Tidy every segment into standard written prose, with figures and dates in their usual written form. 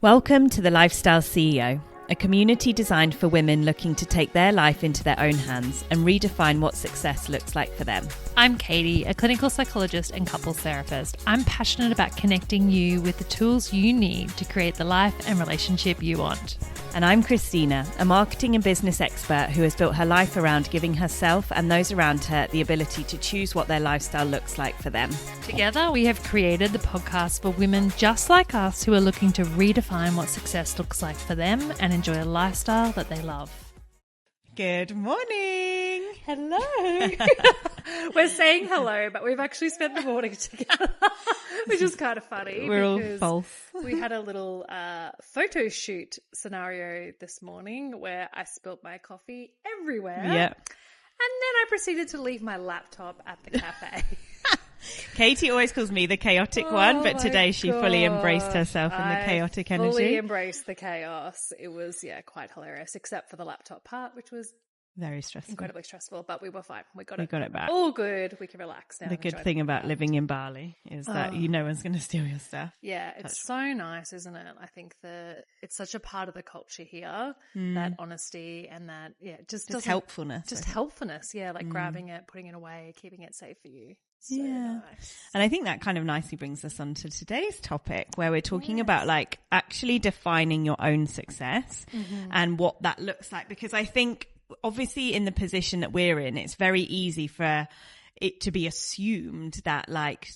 Welcome to The Lifestyle CEO, a community designed for women looking to take their life into their own hands and redefine what success looks like for them. I'm Katie, a clinical psychologist and couples therapist. I'm passionate about connecting you with the tools you need to create the life and relationship you want. And I'm Christina, a marketing and business expert who has built her life around giving herself and those around her the ability to choose what their lifestyle looks like for them. Together, we have created the podcast for women just like us who are looking to redefine what success looks like for them and enjoy a lifestyle that they love. Good morning. Hello. We're saying hello, but we've actually spent the morning together, which is kind of funny. We're all false. We had a little photo shoot scenario this morning where I spilled my coffee everywhere. Yep. And then I proceeded to leave my laptop at the cafe. Katie always calls me the chaotic one, but today she fully embraced herself in the chaotic energy. Fully embraced the chaos. It was, quite hilarious, except for the laptop part, which was very stressful. Incredibly stressful, but we were fine. We got it back. All good. We can relax now. The good thing about living in Bali is that no one's going to steal your stuff. Yeah, it's so nice, isn't it? I think it's such a part of the culture here, that honesty and that, just helpfulness. Just helpfulness, like grabbing it, putting it away, keeping it safe for you. So nice. And I think that kind of nicely brings us on to today's topic where we're talking about like actually defining your own success and what that looks like. Because I think obviously in the position that we're in, it's very easy for it to be assumed that like,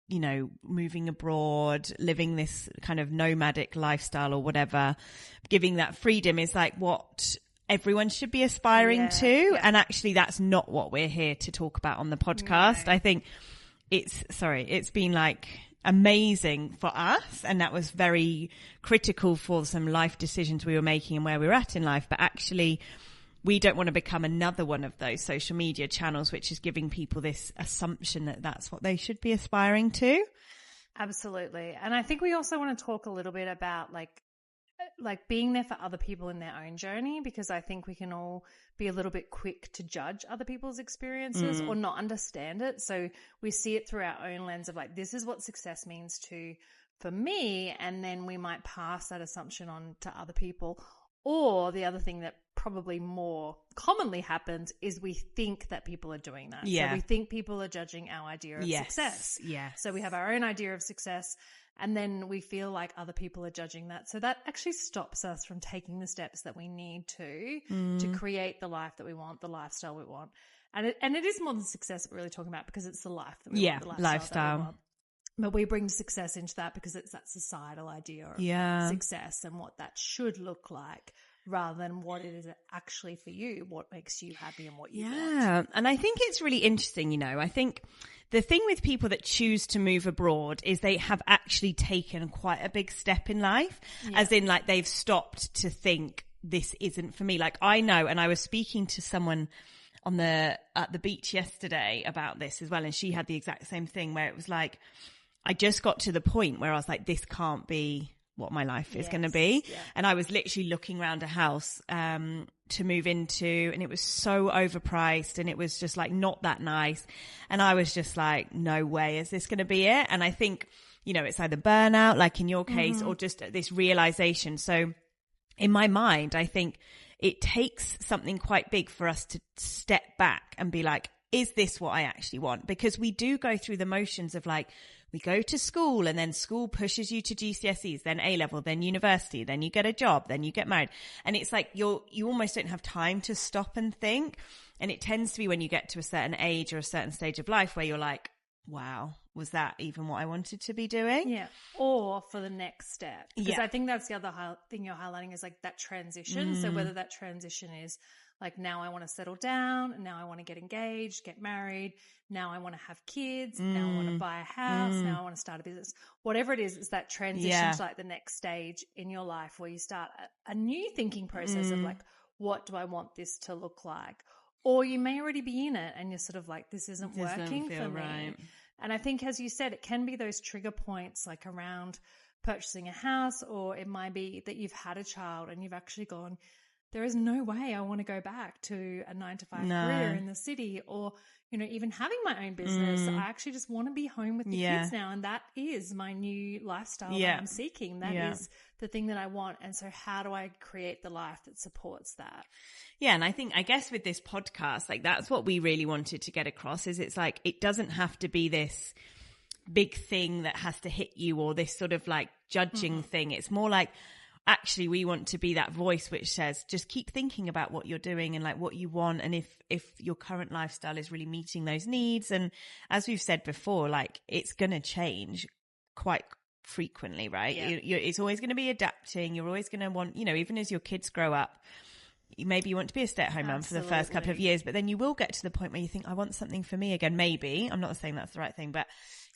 you know, moving abroad, living this kind of nomadic lifestyle or whatever, giving that freedom is like what everyone should be aspiring to. And actually that's not what we're here to talk about on the podcast. No. I think it's been like amazing for us. And that was very critical for some life decisions we were making and where we were at in life. But actually we don't want to become another one of those social media channels, which is giving people this assumption that that's what they should be aspiring to. Absolutely. And I think we also want to talk a little bit about like being there for other people in their own journey, because I think we can all be a little bit quick to judge other people's experiences or not understand it. So we see it through our own lens of like, this is what success means for me. And then we might pass that assumption on to other people. Or the other thing that probably more commonly happens is we think that people are doing that. Yeah. So we think people are judging our idea of success. Yeah. So we have our own idea of success and then we feel like other people are judging that. So that actually stops us from taking the steps that we need to create the life that we want, the lifestyle we want. And it is more than success that we're really talking about because it's the life that we want, the lifestyle. That we want. But we bring success into that because it's that societal idea of success and what that should look like rather than what it is actually for you, what makes you happy and what you want. Yeah, and I think it's really interesting, you know, I think the thing with people that choose to move abroad is they have actually taken quite a big step in life, as in like they've stopped to think this isn't for me. Like I know, and I was speaking to someone at the beach yesterday about this as well, and she had the exact same thing where it was like, I just got to the point where I was like, this can't be what my life is going to be. Yeah. And I was literally looking around a house to move into, and it was so overpriced and it was just like not that nice. And I was just like, no way is this going to be it. And I think, you know, it's either burnout, like in your case, or just this realization. So in my mind, I think it takes something quite big for us to step back and be like, is this what I actually want? Because we do go through the motions of like, we go to school and then school pushes you to GCSEs, then A-level, then university, then you get a job, then you get married. And it's like you almost don't have time to stop and think. And it tends to be when you get to a certain age or a certain stage of life where you're like, wow, was that even what I wanted to be doing? Yeah. Or for the next step. Because I think that's the other thing you're highlighting is like that transition. So whether that transition is like now I want to settle down, now I want to get engaged, get married, now I want to have kids, now I want to buy a house, now I want to start a business. Whatever it is, it's that transition to like the next stage in your life where you start a new thinking process of like, what do I want this to look like? Or you may already be in it and you're sort of like, this isn't working for me. Right. And I think, as you said, it can be those trigger points like around purchasing a house, or it might be that you've had a child and you've actually gone, there is no way I want to go back to a 9-to-5 career in the city, or, you know, even having my own business. I actually just want to be home with the kids now. And that is my new lifestyle that I'm seeking. That is the thing that I want. And so how do I create the life that supports that? Yeah. And I guess with this podcast, like that's what we really wanted to get across, is it's like, it doesn't have to be this big thing that has to hit you, or this sort of like judging thing. It's more like, actually, we want to be that voice which says, just keep thinking about what you're doing and like what you want. And if your current lifestyle is really meeting those needs. And as we've said before, like it's going to change quite frequently, right? Yeah. It's always going to be adapting. You're always going to want, you know, even as your kids grow up, maybe you want to be a stay-at-home mum for the first couple of years, but then you will get to the point where you think, I want something for me again. Maybe. I'm not saying that's the right thing, but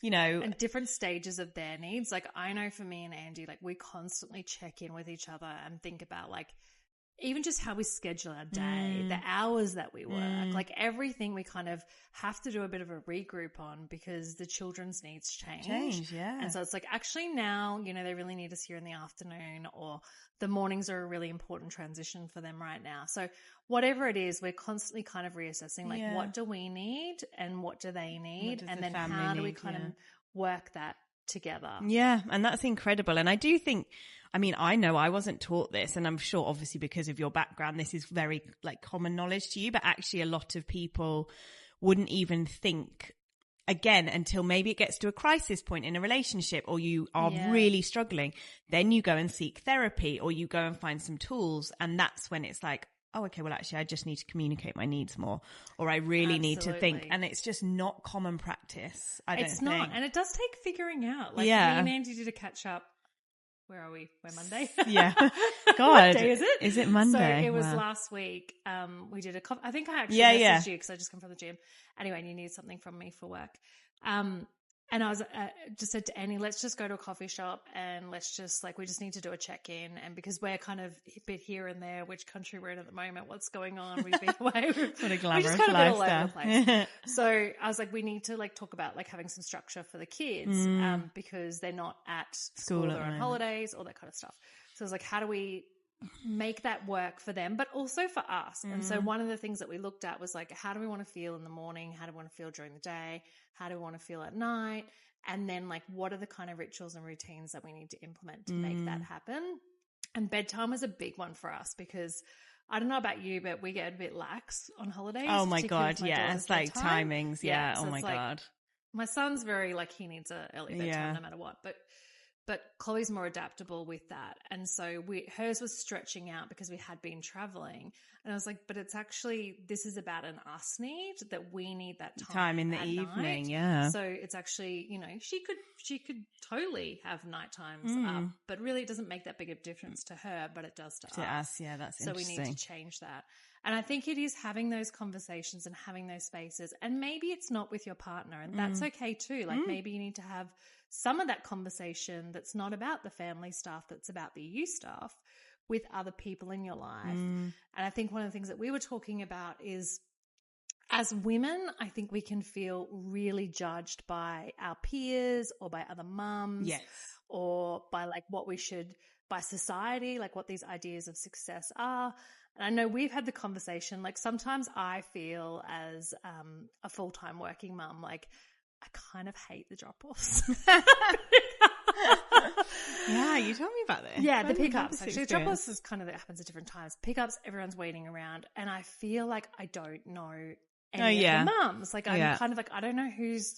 you know, and different stages of their needs. Like I know for me and Andy, like we constantly check in with each other and think about like even just how we schedule our day, the hours that we work, like everything we kind of have to do a bit of a regroup on because the children's needs change. Yeah. And so it's like, actually now, you know, they really need us here in the afternoon, or the mornings are a really important transition for them right now. So whatever it is, we're constantly kind of reassessing, like what do we need and what do they need? And then how do we kind of work that together? Yeah. And that's incredible. And I do think, I mean, I know I wasn't taught this, and I'm sure obviously because of your background, this is very like common knowledge to you, but actually a lot of people wouldn't even think again until maybe it gets to a crisis point in a relationship, or you are really struggling. Then you go and seek therapy, or you go and find some tools. And that's when it's like, oh, okay, well, actually, I just need to communicate my needs more, or I really need to think. And it's just not common practice. It's not. And it does take figuring out. Like me and Andy did a catch up. Where are we? We're Monday. Yeah. God. What day is it? Is it Monday? So it was last week. We did I think I actually messaged you because I just come from the gym. Anyway, and you need something from me for work. And I was just said to Annie, let's just go to a coffee shop and let's just like, we just need to do a check-in. And because we're kind of a bit here and there, which country we're in at the moment, what's going on, we've been away. What a glamorous we just kind of been all over the place. So I was like, we need to like talk about like having some structure for the kids because they're not at school, they're on holidays, all that kind of stuff. So I was like, how do we make that work for them, but also for us? And so one of the things that we looked at was like, how do we want to feel in the morning? How do we want to feel during the day? How do we want to feel at night? And then like, what are the kind of rituals and routines that we need to implement to make that happen? And bedtime was a big one for us because I don't know about you, but we get a bit lax on holidays. Oh my God. Yeah. It's like timings. Yeah. So oh my God. My son's very like, he needs an early bedtime no matter what, but Chloe's more adaptable with that. And so hers was stretching out because we had been traveling. And I was like, but it's actually, this is about an us need, that we need that time in the evening. Night. Yeah. So it's actually, you know, she could totally have night times up, but really it doesn't make that big of a difference to her, but it does to us. Yeah. That's so interesting. So we need to change that. And I think it is having those conversations and having those spaces. And maybe it's not with your partner, and that's okay too. Like maybe you need to have some of that conversation that's not about the family stuff, that's about the you stuff with other people in your life. And I think one of the things that we were talking about is, as women, I think we can feel really judged by our peers or by other mums or by like what we should, by society, like what these ideas of success are. And I know we've had the conversation, like sometimes I feel as a full-time working mum, like I kind of hate the drop-offs. Yeah, you told me about this. Yeah, the pickups. Actually, the drop-offs is kind of, it happens at different times. Pickups, everyone's waiting around, and I feel like I don't know any of the mums. Like I'm kind of like, I don't know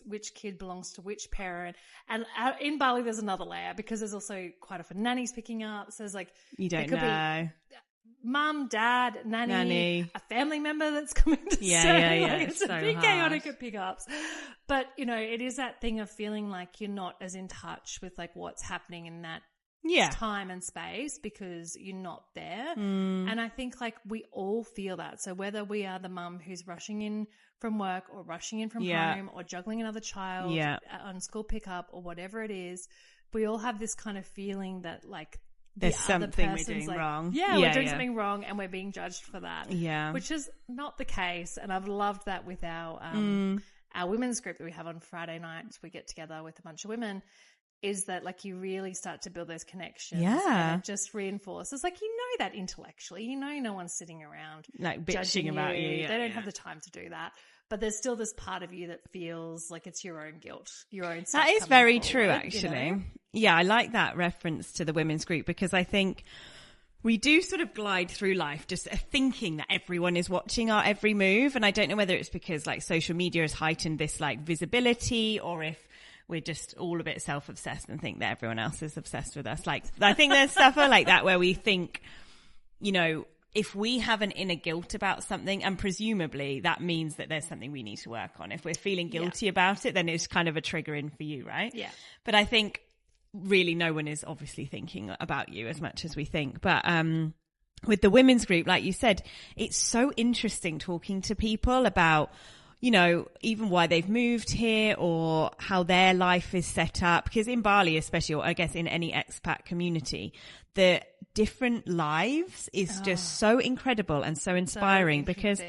which kid belongs to which parent. And in Bali, there's another layer because there's also quite often nannies picking up. So there's like, you don't know. Mum, dad, nanny, a family member that's coming to stay. Like, it's so a bit chaotic at pickups. But, you know, it is that thing of feeling like you're not as in touch with like what's happening in that time and space because you're not there. And I think like we all feel that. So whether we are the mum who's rushing in from work or rushing in from home or juggling another child on school pickup or whatever it is, we all have this kind of feeling that like, there's something we're doing wrong. We're doing something wrong and we're being judged for that. Yeah. Which is not the case. And I've loved that with our women's group that we have on Friday nights. We get together with a bunch of women is that like you really start to build those connections. Yeah. And it just reinforces, like, you know that intellectually, you know no one's sitting around like bitching about you. They don't have the time to do that. But there's still this part of you that feels like it's your own guilt, your own stuff. That is very forward, true, actually. You know? Yeah, I like that reference to the women's group, because I think we do sort of glide through life just thinking that everyone is watching our every move. And I don't know whether it's because like social media has heightened this like visibility, or if we're just all a bit self-obsessed and think that everyone else is obsessed with us. Like, I think there's stuff like that where we think, you know, if we have an inner guilt about something, and presumably that means that there's something we need to work on. If we're feeling guilty about it, then it's kind of a trigger in for you, right? Yeah. But I think really no one is obviously thinking about you as much as we think. But with the women's group, like you said, it's so interesting talking to people about, you know, even why they've moved here or how their life is set up. Because in Bali, especially, or I guess in any expat community, the different lives is just so incredible and so inspiring. Because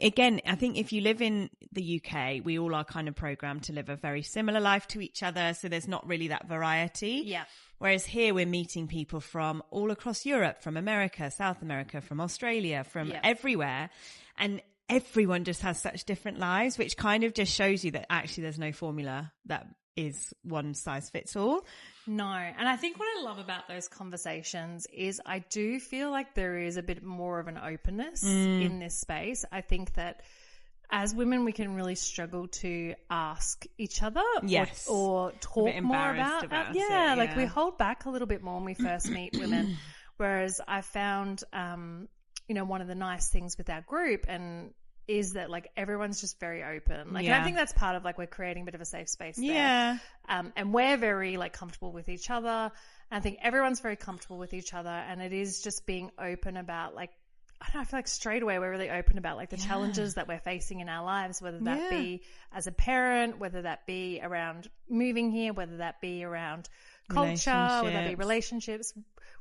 again, I think if you live in the UK, we all are kind of programmed to live a very similar life to each other. So there's not really that variety. Yeah. Whereas here we're meeting people from all across Europe, from America, South America, from Australia, from everywhere. And everyone just has such different lives, which kind of just shows you that actually there's no formula that is one size fits all. No. And I think what I love about those conversations is I do feel like there is a bit more of an openness in this space. I think that as women, we can really struggle to ask each other or talk more about it. Yeah, like we hold back a little bit more when we first meet women. Whereas I found, you know, one of the nice things with our group is that like everyone's just very open. Like, and I think that's part of like we're creating a bit of a safe space there. Yeah. And we're very like comfortable with each other. And I think everyone's very comfortable with each other. And it is just being open about like, I don't know, I feel like straight away we're really open about like the challenges that we're facing in our lives, whether that be as a parent, whether that be around moving here, whether that be around culture, whether that be relationships,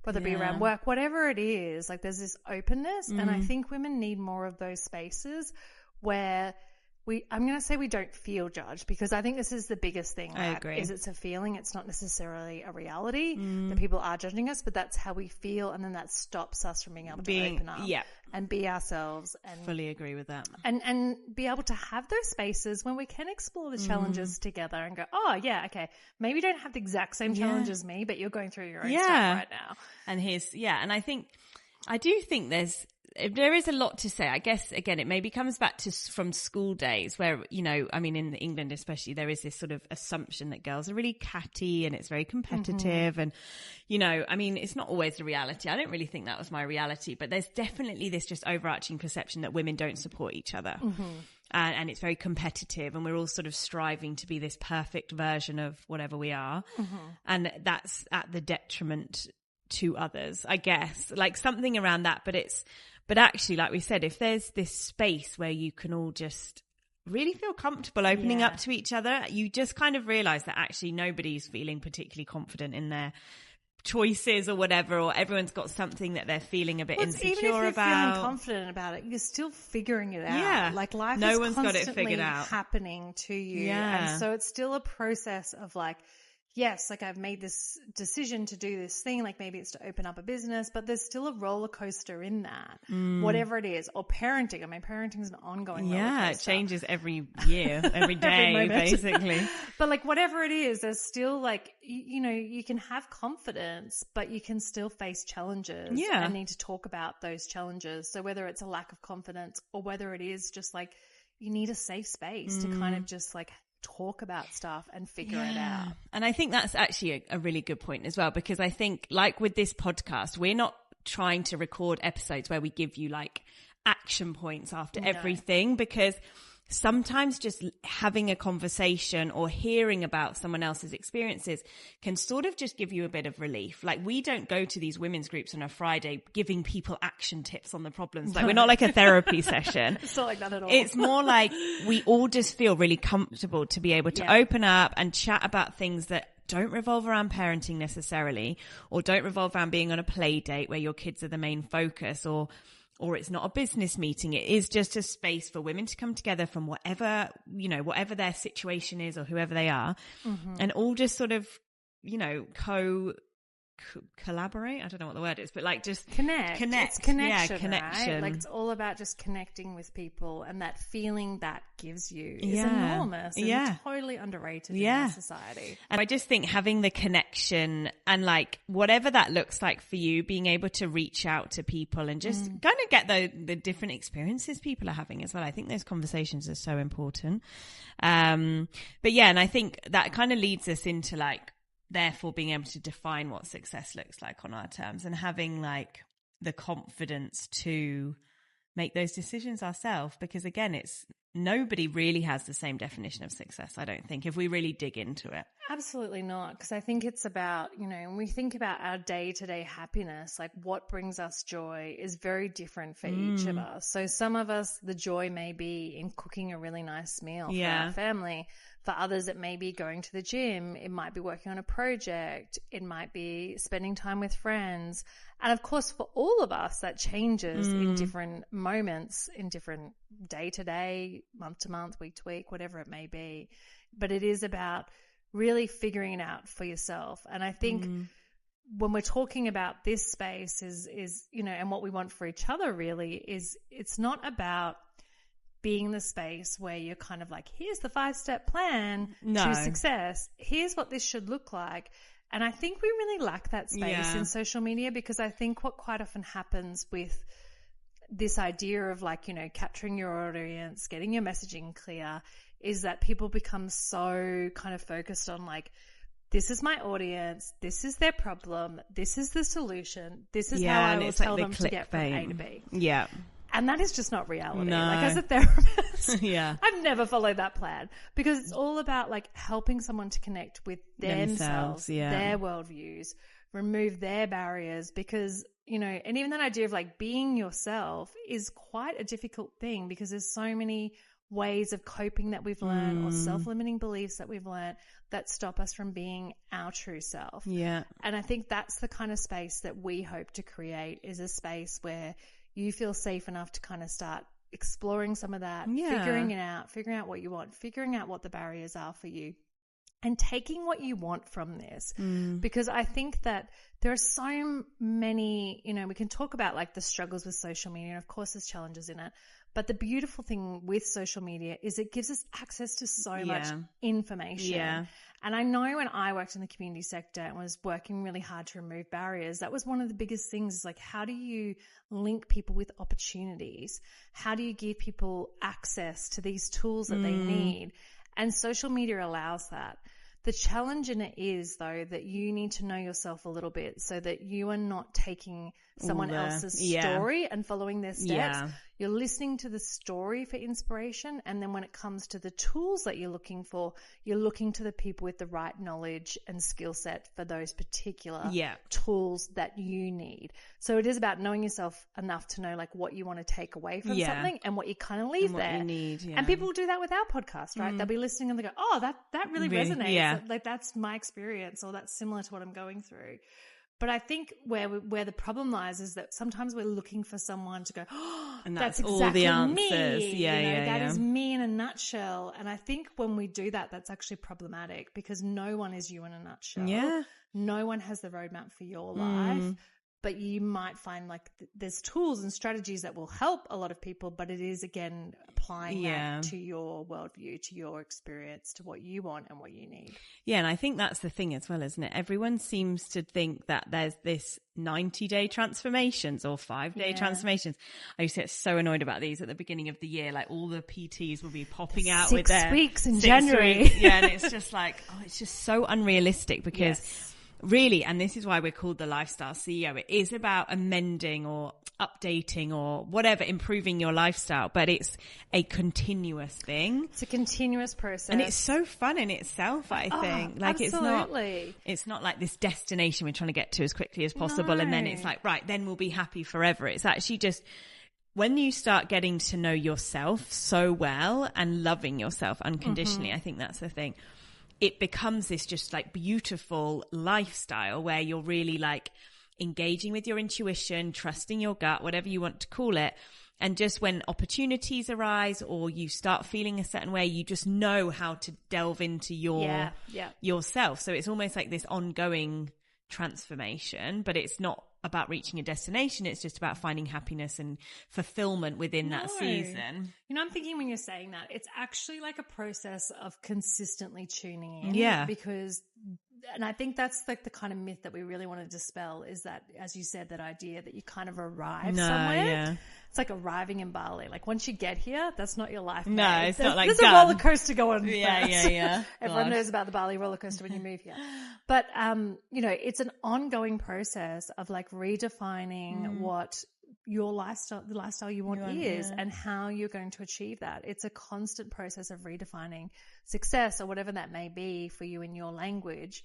whether it be around work, whatever it is, like there's this openness. And I think women need more of those spaces where I'm going to say we don't feel judged, because I think this is the biggest thing. I agree. Is it's a feeling. It's not necessarily a reality that people are judging us, but that's how we feel. And then that stops us from being able to open up and be ourselves. And fully agree with that. And be able to have those spaces when we can explore the challenges together and go, oh yeah, okay, maybe you don't have the exact same challenge as me, but you're going through your own stuff right now. And and I do think there is a lot to say. I guess, again, it maybe comes back to from school days where, you know, I mean, in England especially, there is this sort of assumption that girls are really catty and it's very competitive. And, you know, I mean, it's not always the reality. I don't really think that was my reality, but there's definitely this just overarching perception that women don't support each other. And it's very competitive, and we're all sort of striving to be this perfect version of whatever we are. And that's at the detriment to others, I guess, like something around that. But actually, like we said, if there's this space where you can all just really feel comfortable opening up to each other, you just kind of realize that actually nobody's feeling particularly confident in their choices or whatever, or everyone's got something that they're feeling a bit insecure even if you're about. Feeling confident about it, you're still figuring it out. Yeah. Like life no is one's constantly got it figured out. happening to you. Yeah. And so it's still a process of like, yes, like I've made this decision to do this thing, like maybe it's to open up a business, but there's still a roller coaster in that, whatever it is. Or parenting. I mean, parenting is an ongoing roller coaster. It changes every year, every day, basically. But like whatever it is, there's still like, you know, you can have confidence, but you can still face challenges and need to talk about those challenges. So whether it's a lack of confidence or whether it is just like you need a safe space to kind of just like talk about stuff and figure it out. And I think that's actually a really good point as well, because I think like with this podcast, we're not trying to record episodes where we give you like action points after everything, because sometimes just having a conversation or hearing about someone else's experiences can sort of just give you a bit of relief. Like we don't go to these women's groups on a Friday giving people action tips on the problems. Like we're not like a therapy session. It's not like that at all. It's more like we all just feel really comfortable to be able to open up and chat about things that don't revolve around parenting necessarily, or don't revolve around being on a play date where your kids are the main focus, or it's not a business meeting. It is just a space for women to come together from whatever, you know, whatever their situation is or whoever they are, and all just sort of collaborate. I don't know what the word is, but like just connect. It's connection, yeah, connection. Right? Like it's all about just connecting with people, and that feeling that gives you is enormous and totally underrated in our society. And I just think having the connection and like whatever that looks like for you, being able to reach out to people and just kind of get the different experiences people are having as well. I think those conversations are so important. But yeah, and I think that kind of leads us into like, therefore being able to define what success looks like on our terms and having like the confidence to make those decisions ourselves, because again, nobody really has the same definition of success, I don't think, if we really dig into it. Absolutely not, because I think it's about, when we think about our day-to-day happiness, like what brings us joy is very different for each of us. So some of us, the joy may be in cooking a really nice meal for our family. For others, it may be going to the gym. It might be working on a project. It might be spending time with friends. And of course, for all of us, that changes in different moments, in different day to day, month to month, week to week, whatever it may be. But it is about really figuring it out for yourself. And I think when we're talking about this space is, and what we want for each other really is, it's not about being in the space where you're kind of like, here's the 5-step plan to success. Here's what this should look like. And I think we really lack that space in social media, because I think what quite often happens with this idea of like, capturing your audience, getting your messaging clear, is that people become so kind of focused on like, this is my audience, this is their problem, this is the solution, this is how I will tell them to get from A to B. Yeah. And that is just not reality. No. Like as a therapist, yeah, I've never followed that plan, because it's all about like helping someone to connect with themselves, their worldviews, remove their barriers, because, and even that idea of like being yourself is quite a difficult thing, because there's so many ways of coping that we've learned or self-limiting beliefs that we've learned that stop us from being our true self. Yeah. And I think that's the kind of space that we hope to create, is a space where you feel safe enough to kind of start exploring some of that, figuring out what you want, figuring out what the barriers are for you, and taking what you want from this. Because I think that there are so many, we can talk about like the struggles with social media, and of course there's challenges in it. But the beautiful thing with social media is it gives us access to so much information. Yeah. And I know when I worked in the community sector and was working really hard to remove barriers, that was one of the biggest things, is like, how do you link people with opportunities? How do you give people access to these tools that they need? And social media allows that. The challenge in it is, though, that you need to know yourself a little bit so that you are not taking someone else's story and following their steps. Yeah. You're listening to the story for inspiration, and then when it comes to the tools that you're looking for, you're looking to the people with the right knowledge and skill set for those particular tools that you need. So it is about knowing yourself enough to know like what you want to take away from something and what you kind of leave there. You need, and people will do that with our podcast, right? They'll be listening and they go, oh, that really resonates. Yeah. Like that's my experience, or that's similar to what I'm going through. But I think where the problem lies is that sometimes we're looking for someone to go, oh, and that's exactly all the answers. Me. That is me in a nutshell. And I think when we do that, that's actually problematic, because no one is you in a nutshell. Yeah. No one has the roadmap for your life. But you might find like there's tools and strategies that will help a lot of people, but it is, again, applying that to your worldview, to your experience, to what you want and what you need. Yeah, and I think that's the thing as well, isn't it? Everyone seems to think that there's this 90-day transformations or 5-day transformations. I used to get so annoyed about these at the beginning of the year. Like all the PTs will be popping out with their 6 weeks in January. Weeks. Yeah, and it's just like, it's just so unrealistic, because really, and this is why we're called the Lifestyle CEO, it is about amending or updating or whatever, improving your lifestyle, but it's a continuous thing. It's a continuous process. And it's so fun in itself, I think. Like absolutely. It's not like this destination we're trying to get to as quickly as possible, and then it's like, right, then we'll be happy forever. It's actually just, when you start getting to know yourself so well and loving yourself unconditionally, I think that's the thing. It becomes this just like beautiful lifestyle where you're really like engaging with your intuition, trusting your gut, whatever you want to call it. And just when opportunities arise or you start feeling a certain way, you just know how to delve into yourself. So it's almost like this ongoing transformation, but it's not about reaching a destination. It's just about finding happiness and fulfillment within that season. You know, I'm thinking when you're saying that, it's actually like a process of consistently tuning in. Yeah. Because, and I think that's like the kind of myth that we really want to dispel, is that, as you said, that idea that you kind of arrive somewhere. Yeah. It's like arriving in Bali. Like once you get here, that's not your life. No, mate. it's not like there's done. a roller coaster going on. Yeah. Everyone knows about the Bali roller coaster when you move here. But, you know, it's an ongoing process of like redefining what your lifestyle, the lifestyle you want is, and how you're going to achieve that. It's a constant process of redefining success or whatever that may be for you in your language,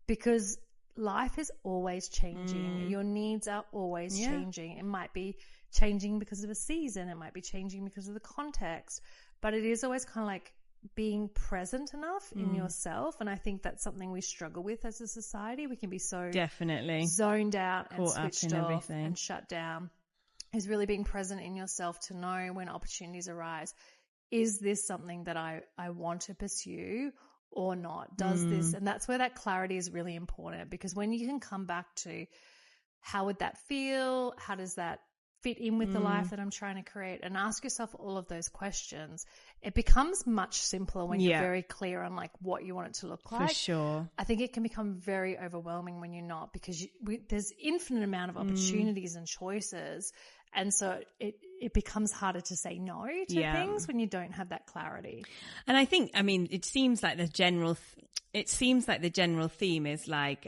because life is always changing. Your needs are always changing. It might be changing because of a season. It might be changing because of the context, but it is always kind of like being present enough in yourself. And I think that's something we struggle with as a society. We can be so definitely zoned out and switched off and shut down. Is really being present in yourself to know when opportunities arise. Is this something that I want to pursue or not? Does this, and that's where that clarity is really important, because when you can come back to how would that feel? How does that fit in with the life that I'm trying to create, and ask yourself all of those questions, it becomes much simpler when you're very clear on like what you want it to look like. For sure. I think it can become very overwhelming when you're not, because there's infinite amount of opportunities and choices. And so it becomes harder to say no to things when you don't have that clarity. And I think, I mean, it seems like the general theme is like,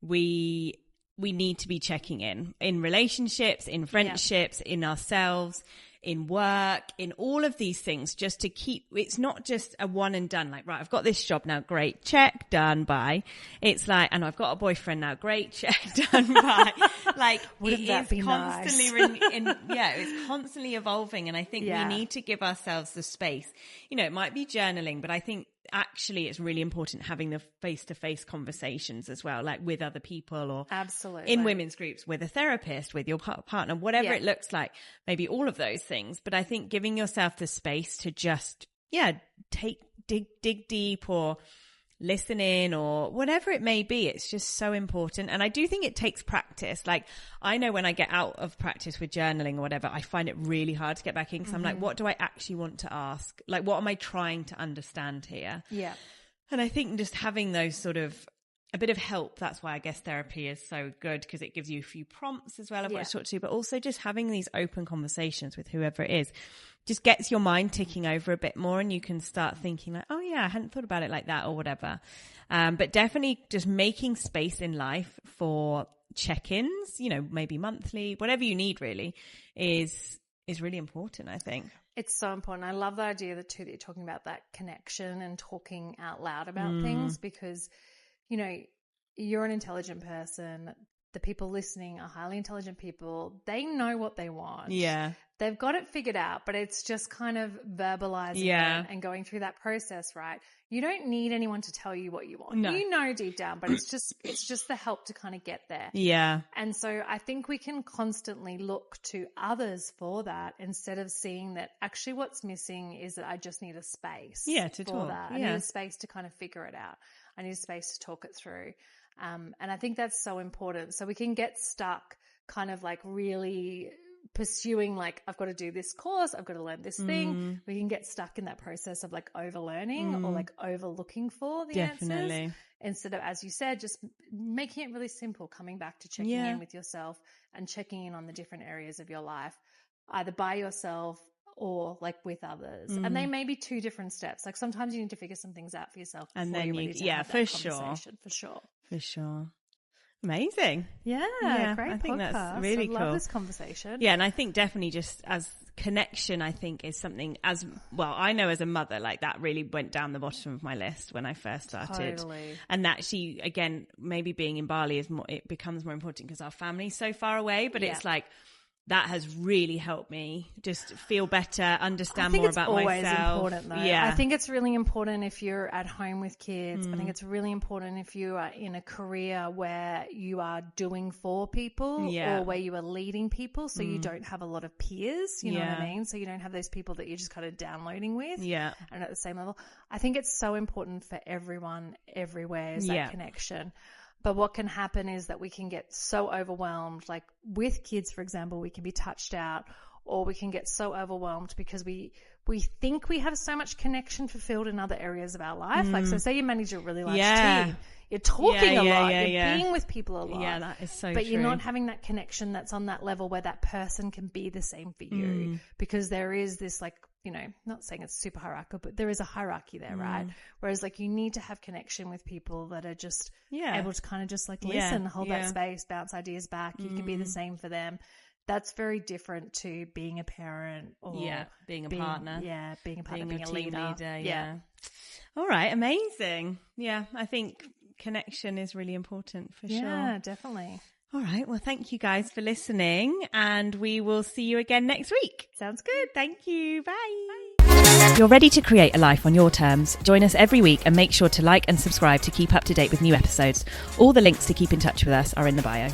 we need to be checking in relationships, in friendships, in ourselves, in work, in all of these things, just to keep, it's not just a one and done, like, right, I've got this job now, great, check, done, bye. It's like, and I've got a boyfriend now, great, check, done, bye. Like, wouldn't that be constantly nice? It's constantly evolving. And I think we need to give ourselves the space. You know, it might be journaling, but I think actually it's really important having the face-to-face conversations as well, like with other people, or absolutely in women's groups, with a therapist, with your partner, whatever it looks like, maybe all of those things. But I think giving yourself the space to just dig deep, or listen in, or whatever it may be, it's just so important. And I do think it takes practice. Like, I know when I get out of practice with journaling or whatever, I find it really hard to get back in, because I'm like, what do I actually want to ask? Like, what am I trying to understand here? Yeah. And I think just having those sort of a bit of help, that's why I guess therapy is so good, because it gives you a few prompts as well of what to talk to, but also just having these open conversations with whoever it is just gets your mind ticking over a bit more, and you can start thinking like, oh yeah, I hadn't thought about it like that, or whatever. But definitely just making space in life for check-ins, you know, maybe monthly, whatever you need really is really important, I think. It's so important. I love the idea that you're talking about that connection and talking out loud about things, because, you know, you're an intelligent person. The people listening are highly intelligent people. They know what they want. Yeah. They've got it figured out, but it's just kind of verbalizing it and going through that process, right? You don't need anyone to tell you what you want. No. You know deep down, but it's just the help to kind of get there. Yeah. And so I think we can constantly look to others for that, instead of seeing that actually what's missing is that I just need a space to talk. That. I need a space to kind of figure it out. I need a space to talk it through. And I think that's so important. So we can get stuck kind of like really pursuing, like, I've got to do this course, I've got to learn this thing. We can get stuck in that process of like overlearning or like overlooking for the answers, instead of, as you said, just making it really simple, coming back to checking in with yourself and checking in on the different areas of your life, either by yourself or like with others. And they may be two different steps. Like sometimes you need to figure some things out for yourself. And then for sure. Amazing. Yeah, great. I think podcast. That's really cool. I love this conversation. Yeah, and I think definitely just as connection, I think is something, as well, I know as a mother, like that really went down the bottom of my list when I first started. Totally. And that again, maybe being in Bali is more, it becomes more important because our family's so far away, but it's like, that has really helped me just feel better, understand more about myself. I think it's always important though. Yeah. I think it's really important if you're at home with kids. I think it's really important if you are in a career where you are doing for people or where you are leading people, so you don't have a lot of peers, you know what I mean? So you don't have those people that you're just kind of downloading with and at the same level. I think it's so important for everyone everywhere is that connection. But what can happen is that we can get so overwhelmed, like with kids, for example, we can be touched out, or we can get so overwhelmed because we think we have so much connection fulfilled in other areas of our life. Like, so say you manage a really large team, you're talking a lot, you're being with people a lot. Yeah, that is so But true. you're not having that connection that's on that level where that person can be the same for you, because there is this, like, you know, not saying it's super hierarchical, but there is a hierarchy there, right? Whereas like you need to have connection with people that are just able to kind of just like listen, hold that space, bounce ideas back. You can be the same for them. That's very different to being a parent or being a partner. Yeah, being a partner, being a leader. Yeah. All right, amazing. Yeah, I think connection is really important for sure. Yeah, definitely. All right. Well, thank you guys for listening, and we will see you again next week. Sounds good. Thank you. Bye. You're ready to create a life on your terms. Join us every week and make sure to like and subscribe to keep up to date with new episodes. All the links to keep in touch with us are in the bio.